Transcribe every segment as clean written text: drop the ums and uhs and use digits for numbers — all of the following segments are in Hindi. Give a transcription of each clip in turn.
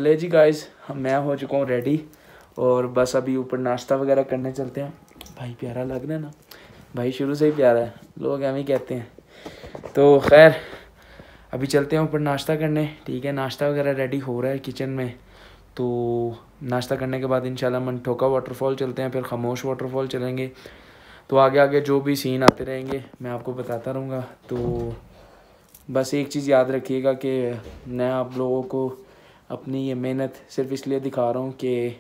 ले जी गाइस, मैं हो चुका हूँ रेडी और बस अभी ऊपर नाश्ता वगैरह करने चलते हैं। भाई प्यारा लग रहा है ना, भाई शुरू से ही प्यारा है, लोग एवं ही कहते हैं। तो खैर अभी चलते हैं ऊपर नाश्ता करने, ठीक है। नाश्ता वगैरह रेडी हो रहा है किचन में। तो नाश्ता करने के बाद इंशाल्लाह मनठोका वाटरफॉल चलते हैं, फिर खामोश वाटरफॉल चलेंगे। तो आगे आगे जो भी सीन आते रहेंगे मैं आपको बताता रहूँगा। तो बस एक चीज़ याद रखिएगा कि मैं आप लोगों को अपनी ये मेहनत सिर्फ इसलिए दिखा रहा हूँ कि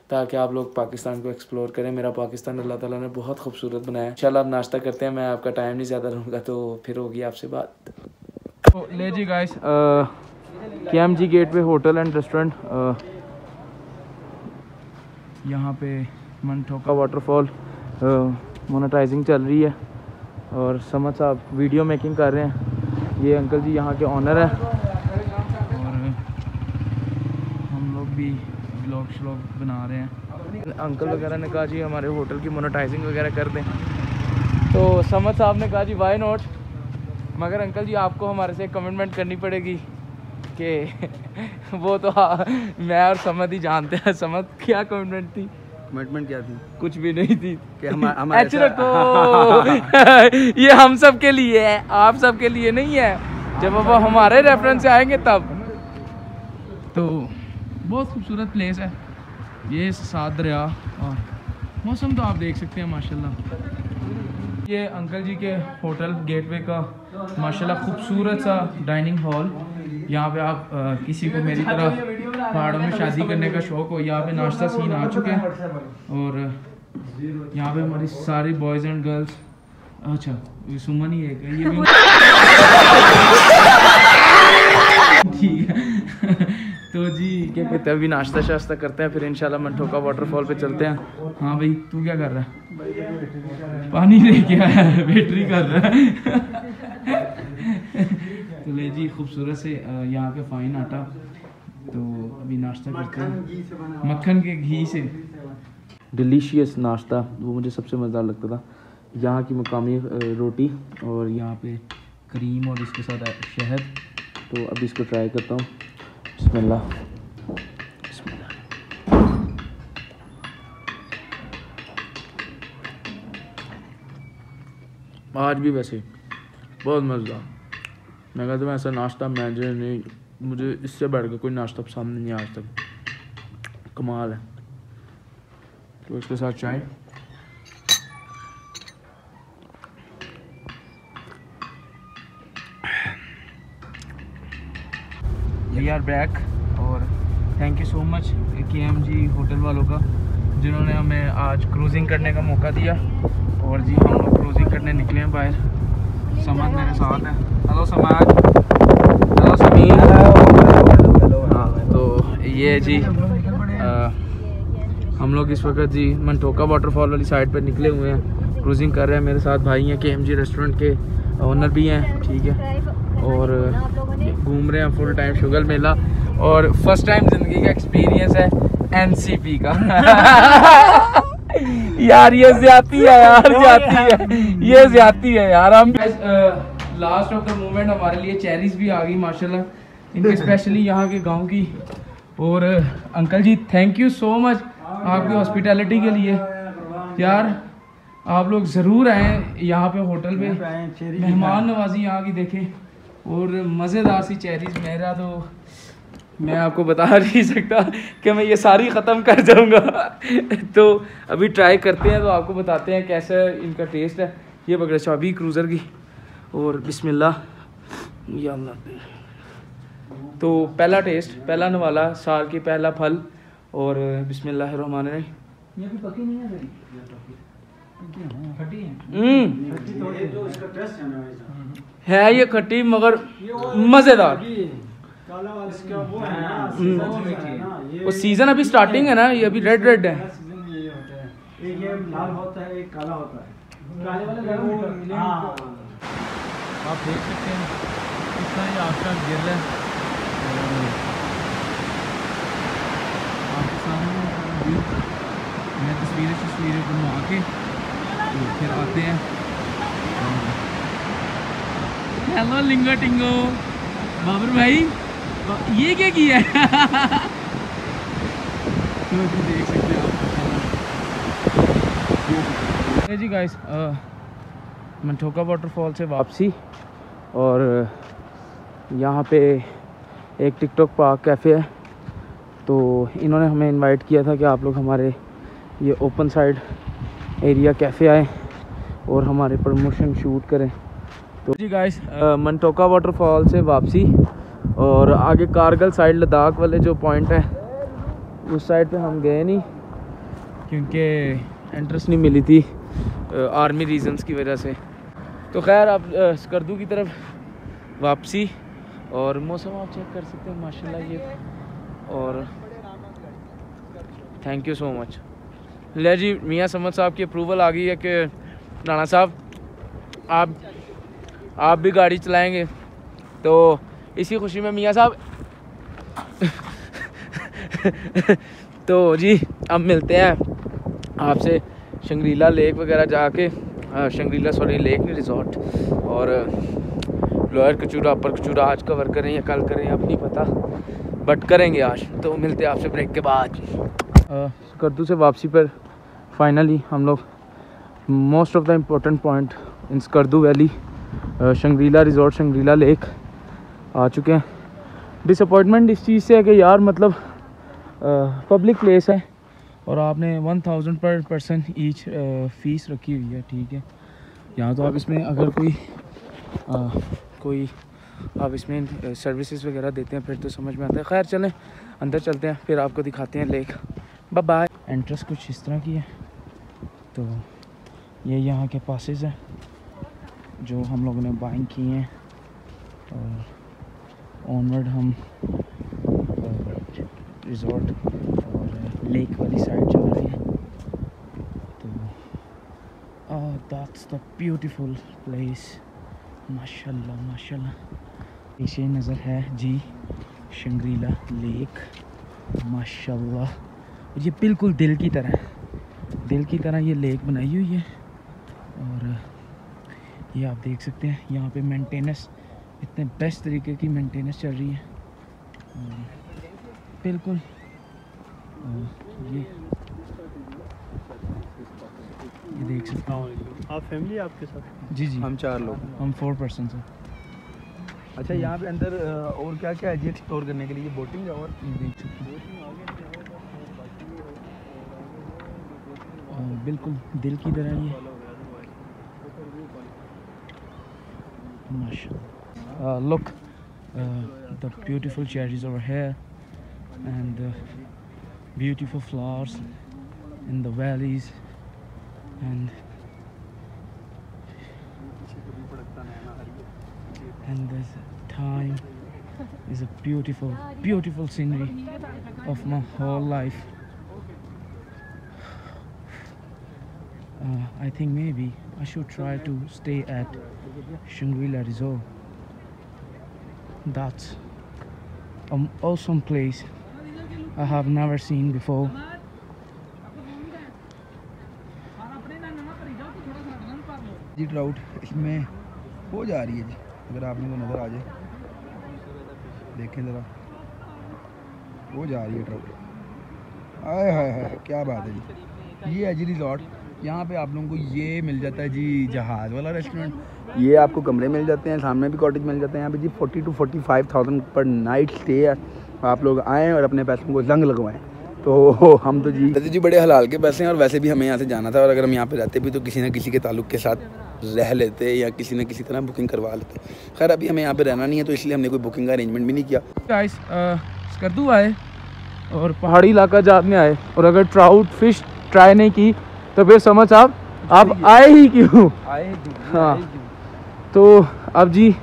ताकि आप लोग पाकिस्तान को एक्सप्लोर करें। मेरा पाकिस्तान अल्लाह ताला ने बहुत खूबसूरत बनाया है। इंशाल्लाह अब नाश्ता करते हैं, मैं आपका टाइम नहीं ज़्यादा लूँगा, तो फिर होगी आपसे बात। तो ले जी गाइस, KMG गेट पे होटल एंड रेस्टोरेंट, यहाँ पे मनठोका वाटरफॉल मोनेटाइजिंग चल रही है और समझ साहब वीडियो मेकिंग कर रहे हैं। ये अंकल जी यहाँ के ऑनर है और हम लोग भी व्लॉग बना रहे हैं। अंकल वगैरह ने कहा जी हमारे होटल की मोनेटाइजिंग वगैरह कर दें, तो समझ साहब ने कहा जी वाई नॉट, मगर अंकल जी आपको हमारे से कमिटमेंट करनी पड़ेगी कि वो तो मैं और समझ ही जानते हैं। समझ क्या कमिटमेंट थी? कमिटमेंट क्या थी? कुछ भी नहीं थी कि हमारे ये हम सब के लिए है, आप सब के लिए नहीं है। जब वो हमारे रेफरेंस से आएंगे तब। तो बहुत खूबसूरत प्लेस है ये, सात दरिया और मौसम तो आप देख सकते हैं माशाल्लाह। ये अंकल जी के होटल गेटवे का माशाल्लाह खूबसूरत सा डाइनिंग हॉल। यहाँ पे आप किसी को मेरी तरह पहाड़ों में शादी करने का शौक़ हो, यहाँ पे नाश्ता सीन आ चुके हैं और यहाँ पे हमारी सारी बॉयज़ एंड गर्ल्स। अच्छा ये सुमन ही है क्या? ये भी ठीक है। तो जी क्या कहते हैं, अभी नाश्ता शाश्ता करते हैं, फिर इंशाल्लाह मनठोका वाटरफॉल पे चलते हैं। हाँ भाई तू क्या कर रहा है? पानी लेके आया है, बैटरी कर रहा है। तो ले जी खूबसूरत से यहाँ पे फाइन आटा। तो अभी नाश्ता करते हैं मक्खन के घी से, डिलीशियस नाश्ता, वो मुझे सबसे मज़ेदार लगता था। यहाँ की मकामी रोटी और यहाँ पे क्रीम और इसके साथ शहद। तो अभी इसको ट्राई करता हूँ। बिस्मिल्लाह बिस्मिल्लाह। आज भी वैसे बहुत मज़ेदार। मैं कहता हूँ ऐसा नाश्ता मुझे इससे बढ़ के कोई नाश्ता पसंद नहीं आज तक, कमाल है। तो इसके साथ चाय। वी आर बैक और thank you so much KMG hotel वालों का, जिन्होंने हमें आज क्रूजिंग करने का मौका दिया। और जी हम लोग क्रूजिंग करने निकले हैं बाहर। समाज मेरे साथ है। हेलो समाज, हेलो समीर। हाँ तो ये जी हम लोग इस वक्त जी मनठोका वाटरफॉल वाली साइड पर निकले हुए हैं, क्रूजिंग कर रहे हैं। मेरे साथ भाई हैं, KMG रेस्टोरेंट के ओनर भी हैं, ठीक है। और घूम रहे हैं फुल टाइम शुगर मेला और फर्स्ट टाइम ज़िंदगी का एक्सपीरियंस है NCP का। यार ये ज्यादती है यार, ज्यादती है, ये ज्यादती है यार। हम लास्ट ऑफ द मोमेंट हमारे लिए चेरीज भी आ गई माशाल्लाह, इनके स्पेशली यहाँ के गांव की। और uncle ji thank you so much आपकी हॉस्पिटैलिटी के लिए यार। आप लोग ज़रूर आएँ यहाँ पे होटल पे, मेहमान नवाजी यहाँ की देखें और मज़ेदार सी चेरीज। मेरा तो मैं आपको बता नहीं सकता कि मैं ये सारी ख़त्म कर जाऊंगा। तो अभी ट्राई करते हैं, तो आपको बताते हैं कैसा इनका टेस्ट है। ये पकड़े चाबी क्रूज़र की और बिस्मिल्लाह या अल्लाह। तो पहला टेस्ट, पहला नवाला, साल की पहला फल और बिस्मिल्लाहिर्रहमानिर्रहीम। ये भी पकी नहीं है, खट्टी है ये खट्टी मगर मज़ेदार। इसका वो है ना, वो सीजन अभी स्टार्टिंग है ना, ये अभी रेड है। एक ये लाल होता है, एक काला होता है। काले वाले आप देख सकते हैं कितना ये आपका गिर है आपके सामने। मैं तस्वीरें बनवा के तो फिर आते हैं। हेलो लिंगो टिंगो बाबर भाई, ये क्या किया है? इसमें भी देख सकते हैं आप। जी गाइस, मंठोका वाटरफॉल से वापसी, और यहाँ पे एक टिकटॉक पार्क कैफ़े है, तो इन्होंने हमें इनवाइट किया था कि आप लोग हमारे ये ओपन साइड एरिया कैफ़े आए और हमारे प्रमोशन शूट करें। तो जी गाइस, मंठोका वाटरफॉल से वापसी, और आगे कारगिल साइड लद्दाख वाले जो पॉइंट है उस साइड पे हम गए नहीं क्योंकि एंट्रेंस नहीं मिली थी आर्मी रीजंस की वजह से। तो खैर अब स्कर्दू की तरफ वापसी, और मौसम आप चेक कर सकते हैं माशाल्लाह ये, और थैंक यू सो मच। ले जी, मियाँ समद साहब की अप्रूवल आ गई है कि राणा साहब आप भी गाड़ी चलाएंगे, तो इसी खुशी में मियाँ साहब तो जी अब मिलते हैं आपसे शंग्रीला लेक वगैरह जाके, शंग्रीला सॉरी लेक नहीं, रिजॉर्ट, और लोअर कचूरा अपर कचूरा आज कवर करें या कल करें अब नहीं पता, बट करेंगे आज। तो मिलते हैं आपसे ब्रेक के बाद। स्कर्दू से वापसी पर फाइनली हम लोग most of the important point in Skardu valley, Shangrila resort, Shangrila lake आ चुके हैं। डिसअपॉइंटमेंट इस चीज़ से है कि यार मतलब पब्लिक प्लेस है और आपने 1000 पर पर्सन ईच फ़ीस रखी हुई है, ठीक है। यहाँ तो आप इसमें अगर कोई आप इसमें सर्विसेज वगैरह देते हैं फिर तो समझ में आता है। खैर चलें अंदर चलते हैं, फिर आपको दिखाते हैं लेक। Bye bye. एंट्रेंस कुछ इस तरह की है, तो ये यहाँ के पासेस हैं जो हम लोगों ने बाइंग किए हैं, और ऑनवर्ड हम रिजॉर्ट और लेक वाली साइड जा रहे हैं। तो दैट्स द ब्यूटीफुल प्लेस, माशाल्लाह माशाल्लाह। पीछे नज़र है जी शंग्रीला लेक, माशाल्लाह। और ये बिल्कुल दिल की तरह ये लेक बनाई हुई है, और ये आप देख सकते हैं यहाँ पे मेंटेनेंस इतने बेस्ट तरीके की मेंटेनेंस चल रही है, बिल्कुल। ये देख सकते हैं आप फैमिली आपके साथ? जी जी, हम 4 लोग, हम 4 पर्सन हैं। अच्छा, यहाँ पे अंदर और क्या क्या है जी एक्सप्लोर करने के लिए? बोटिंग है, और ये देख सकते हैं बिल्कुल दिल की तरह ये, माशाल्लाह। Look, the beautiful cherries over here and the beautiful flowers in the valleys, and this time is a beautiful scenery of my whole life. I think maybe I should try to stay at Shangri-La Resort. That's an awesome place I have never seen before. जी ट्राउट इसमें हो जा रही है जी, अगर आपने को नज़र आ जाए, देखें ज़रा, हो जा रही है ट्राउट। आए हाय हाय, क्या बात है जी। ये है जी रिजॉर्ट, यहाँ पे आप लोगों को ये मिल जाता है जी जहाज़ वाला रेस्टोरेंट, ये आपको कमरे मिल जाते हैं, सामने भी कॉटेज मिल जाते हैं। यहाँ पे जी 40 to 45,000 पर नाइट स्टे है। आप लोग आएँ और अपने पैसों को जंग लगवाएं। तो हम तो जी बड़े हलाल के पैसे हैं, और वैसे भी हमें यहाँ से जाना था, और अगर हम यहाँ पे रहते भी तो किसी न किसी के ताल्लुक़ के साथ रह लेते या किसी न किसी तरह बुकिंग करवा लेते। खैर अभी हमें यहाँ पे रहना नहीं है, तो इसलिए हमने कोई बुकिंग का अरेंजमेंट भी नहीं किया। गाइस, स्कर्दू आए और पहाड़ी इलाका जाने आए, और अगर ट्राउट फिश ट्राई नहीं की तो फिर समझ आप आए ही क्यों? हाँ, तो अब जी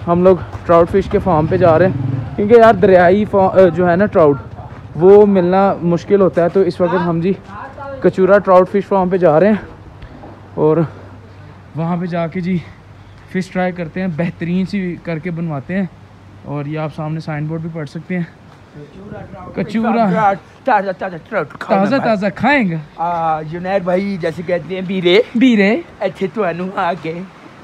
हम लोग ट्राउट फिश के फार्म पे जा रहे हैं, क्योंकि यार दरियाई जो है ना ट्राउट वो मिलना मुश्किल होता है। तो इस वक्त हम जी कचूरा ट्राउट फिश फार्म पे जा रहे हैं, और वहाँ पे जाके जी फ़िश ट्राई करते हैं, बेहतरीन सी करके बनवाते हैं। और ये आप सामने साइन बोर्ड भी पढ़ सकते हैं, कचूरा ताज़ा खाएंगे। जुनैद भाई जैसे कहते हैं बीरे अच्छे तो आके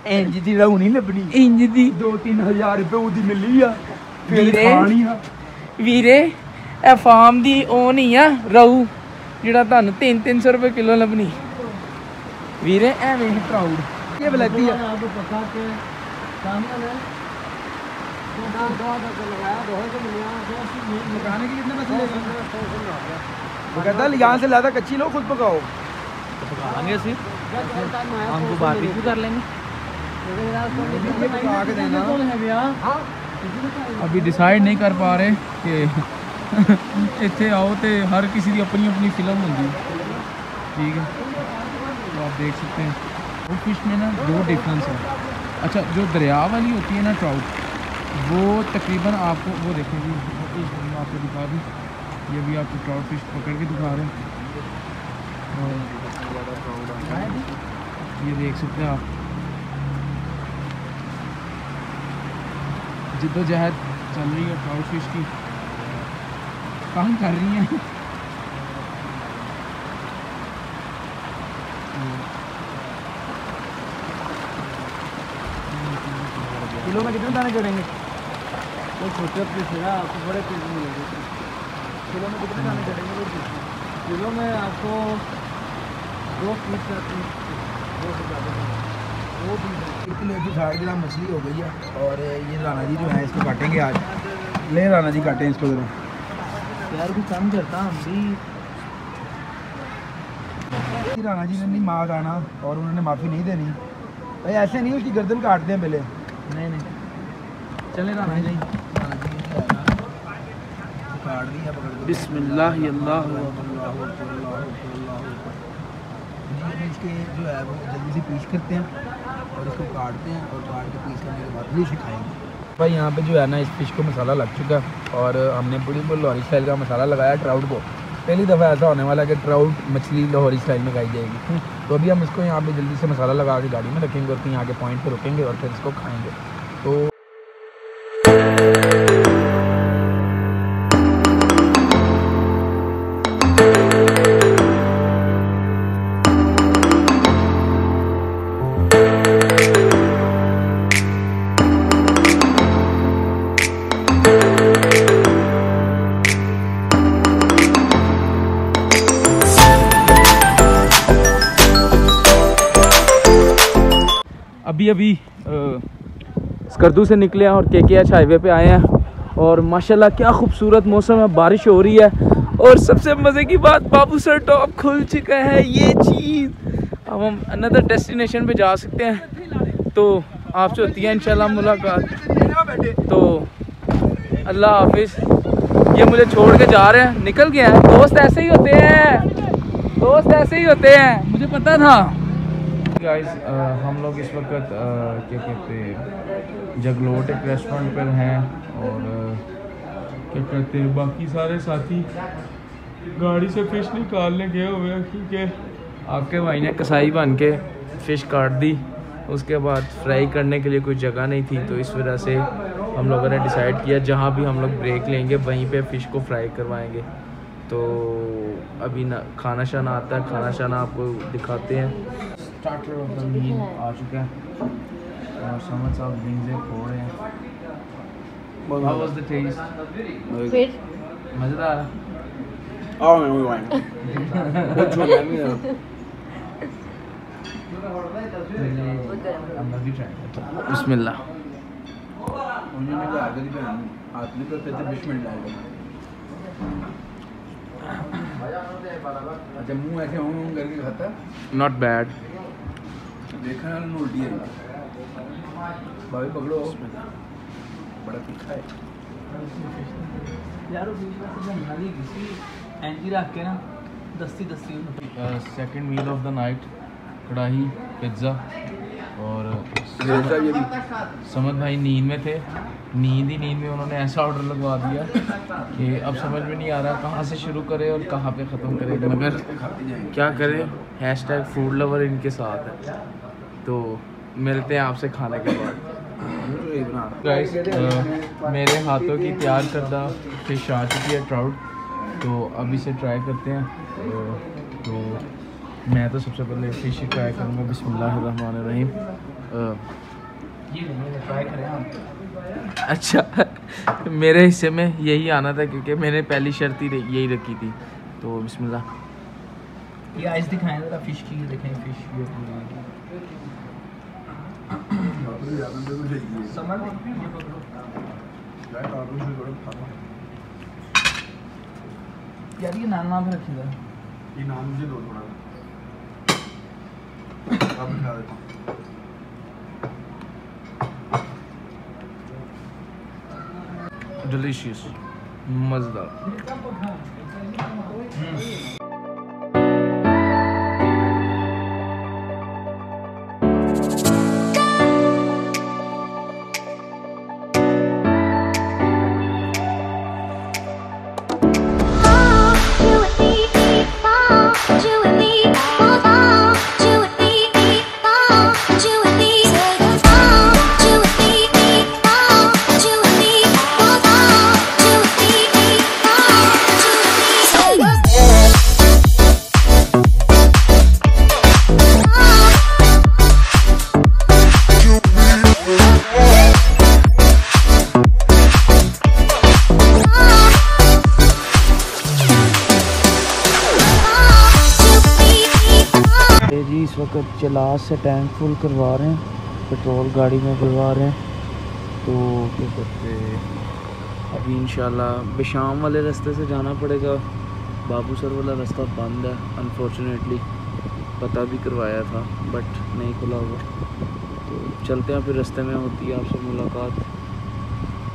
इंज दी रौनी लबनी, इंज दी 2-3 हज़ार रुपए उदी मिली आ, वीरे ਇਹ ਫਾਰਮ ਦੀ ਉਹ ਨਹੀਂ ਆ ਰਹੂ ਜਿਹੜਾ ਤੁਹਾਨੂੰ 300 रुपये किलो ਲੱਭਣੀ ਵੀਰੇ ਐਵੇਂ ਹੀ ਪ੍ਰਾਊਡ ये बलैती है पकाने के कितने पैसे लेगा? वो कहता है यहाँ से ज़्यादा कच्ची लो खुद पकाओ। तो पकाएंगे सिर्फ हम तो बारबेक्यू कर लेंगे। ये पका के देना। अभी डिसाइड नहीं कर पा रहे कि इतने आओ तो हर किसी की अपनी अपनी फिल्म होगी। ठीक है तो आप देख सकते हैं वो फिश में ना दो डिफरेंस है। अच्छा जो दरिया वाली होती है ना ट्राउट वो तकरीबन आपको वो देखेंगे आपको दिखा दूँ ये भी आपको ट्राउट फिश पकड़ के दिखा रहे हैं और ये देख सकते हैं आप जिद्दोजहद चल रही है ट्राउट फिश की काम कर रही हैं। किलो में कितने दाने चढ़ेंगे? तो छोटे पीस है आपको बड़े पीस मिलेंगे। किलो में कितने दाने चढ़ेंगे? किलो में आपको 2 पीस आती है 2 से ज़्यादा 2 पीस। 1 किलो 160 ग्राम मछली हो गई है और ये राना जी जो है इसको काटेंगे आज। ले राना जी काटें इसको ज़रा। यार कुछ कम करता हम भी। राना जी ने नहीं मार आना और उन्होंने माफ़ी नहीं देनी भाई ऐसे नहीं उसकी गर्दन काटते हैं पहले। नहीं चले राना जी काट दिया पकड़ के। बिस्मिल्लाह अल्लाह इसके जो है वो जल्दी से पीस करते हैं और इसको काटते हैं और काट के पीस करने के बाद फिर सिखाएंगे भाई। यहाँ पे जो है ना इस फिश को मसाला लग चुका है और हमने पूरी लाहौरी स्टाइल का मसाला लगाया ट्राउट को। पहली दफ़ा ऐसा होने वाला है कि ट्राउट मछली लाहौरी स्टाइल में खाई जाएगी। तो अभी हम इसको यहाँ पे जल्दी से मसाला लगा के गाड़ी में रखेंगे और फिर यहाँ के पॉइंट पे रुकेंगे और फिर इसको खाएंगे। तो अभी स्कर्दू से निकले हैं और KKH हाईवे पे आए हैं और माशाल्लाह क्या खूबसूरत मौसम है, बारिश हो रही है और सबसे मज़े की बात बाबू सर टॉप खुल चुका है। ये चीज़ अब हम अनदर डेस्टिनेशन पे जा सकते हैं तो आपसे होती है इंशाल्लाह मुलाकात। तो अल्लाह हाफिज़। ये मुझे छोड़ के जा रहे हैं, निकल गए हैं। दोस्त ऐसे ही होते हैं, दोस्त ऐसे ही होते हैं, मुझे पता था। गाइस हम लोग इस वक्त क्या कहते हैं जगलोट एक रेस्टोरेंट पर हैं और क्या कहते हैं बाकी सारे साथी गाड़ी से फ़िश निकालने गए हुए हैं क्योंकि आपके भाई ने कसाई बन के फ़िश काट दी। उसके बाद फ्राई करने के लिए कोई जगह नहीं थी तो इस वजह से हम लोगों ने डिसाइड किया जहाँ भी हम लोग ब्रेक लेंगे वहीं पे फ़िश को फ्राई करवाएंगे। तो अभी ना खाना शाना आता है, खाना शाना आपको दिखाते हैं। स्टार्टर ऑफ द मील आ चुका है और समझ साहब विंग्स खो रहे हैं। How was the taste? फिर मज़ेदार। आओ मैं वही वाइन बहुत छोटा है मेरा। बिस्मिल्लाह। उन्होंने कहा आगे भी आदमी तो कहते बिस्मिल्लाह। अच्छा मुंह ऐसे हों करके खाता नॉट बैड। देखा ना उल्टी है भाभी पकड़ो बड़ा तीखा है यार एंजी रख के ना दस्ती second meal of the night कढ़ाई पिज्ज़ा और समझ भाई नींद में थे, नींद में उन्होंने ऐसा ऑर्डर लगवा दिया कि अब समझ में नहीं आ रहा कहाँ से शुरू करें और कहाँ पे ख़त्म करें, मगर क्या करें #फूड लवर इनके साथ है। तो मिलते हैं आपसे खाने के बाद। गाइस मेरे हाथों की तैयार करदा फिश आ चुकी है ट्राउट, तो अब इसे ट्राई करते हैं। तो मैं तो सबसे पहले फ़िश ट्राई करूँगा। बिस्मिल्लाहिर्रहमानिर्रहीम। ये ट्राई करें आप। अच्छा मेरे हिस्से में यही आना था क्योंकि मैंने पहली शर्त ही यही रखी थी। तो बिस्मिल्लाह। ये आइस दिखाएं जरा, फिश की देखें, फिश यार ये नाम रखी था, ये नाम मुझे दो थोड़ा अब दिखा देता हूँ। डिलीशियस, मज़ेदार। इस वक्त चलास से टैंक फुल करवा रहे हैं, पेट्रोल गाड़ी में भरवा रहे हैं। तो क्या करते अभी इंशाल्लाह बिशाम वाले रास्ते से जाना पड़ेगा। बाबूसर वाला रास्ता बंद है अनफॉर्चुनेटली, पता भी करवाया था बट नहीं खुला हुआ। तो चलते हैं, फिर रास्ते में होती है आपसे मुलाकात।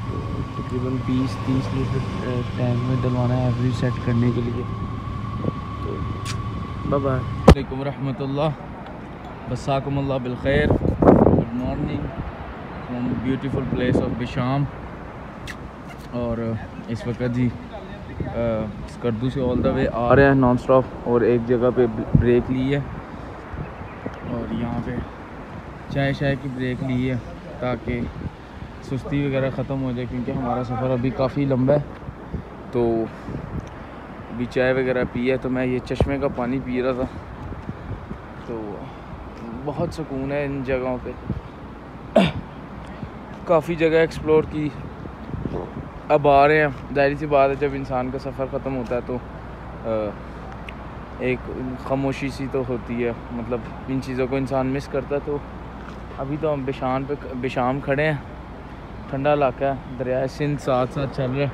तो तकरीबन 20-30 लीटर टैंक में डलवाना है एवरेज सेट करने के लिए। तो बाय बाय। अस्सलाम रहमतुल्लाह, बसाकुमुल्लाह बिल खैर। Good morning from beautiful place of Bisham. और इस वक्त जी स्कर्दू से ऑल द वे आ रहे हैं नॉन स्टॉप, और एक जगह पे ब्रेक ली है और यहाँ पे चाय की ब्रेक ली है ताकि सुस्ती वगैरह ख़त्म हो जाए, क्योंकि हमारा सफ़र अभी काफ़ी लंबा है। तो अभी चाय वगैरह पी है, तो मैं ये चश्मे का पानी पी रहा था। तो बहुत सुकून है इन जगहों पे। काफ़ी जगह एक्सप्लोर की, अब आ रहे हैं। ज़ाहिर सी बात है जब इंसान का सफ़र ख़त्म होता है तो एक खामोशी सी तो होती है, मतलब इन चीज़ों को इंसान मिस करता है। तो अभी तो हम बिशाम खड़े हैं, ठंडा इलाका है, दरिया सिंध साथ साथ चल रहा है।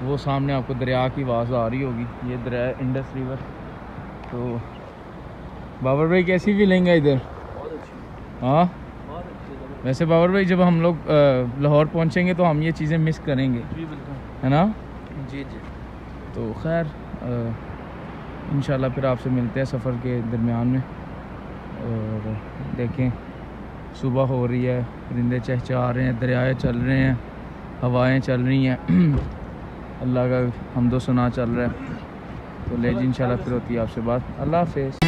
वो सामने आपको दरिया की आवाज़ आ रही होगी, ये दरिया इंडस रिवर। तो बाबर भाई कैसी फीलिंग है इधर? हाँ वैसे बाबर भाई जब हम लोग लाहौर पहुंचेंगे तो हम ये चीज़ें मिस करेंगे, है ना? जी जी। तो खैर इंशाल्लाह फिर आपसे मिलते हैं सफ़र के दरमियान में। और देखें सुबह हो रही है, परिंदे चहचहा रहे हैं, दरियाएँ चल रहे हैं, हवाएं चल रही हैं, अल्लाह का हम्दो सना चल रहा है। तो ले जी इंशाल्लाह फिर होती है आपसे बात। अल्लाह हाफ़िज़।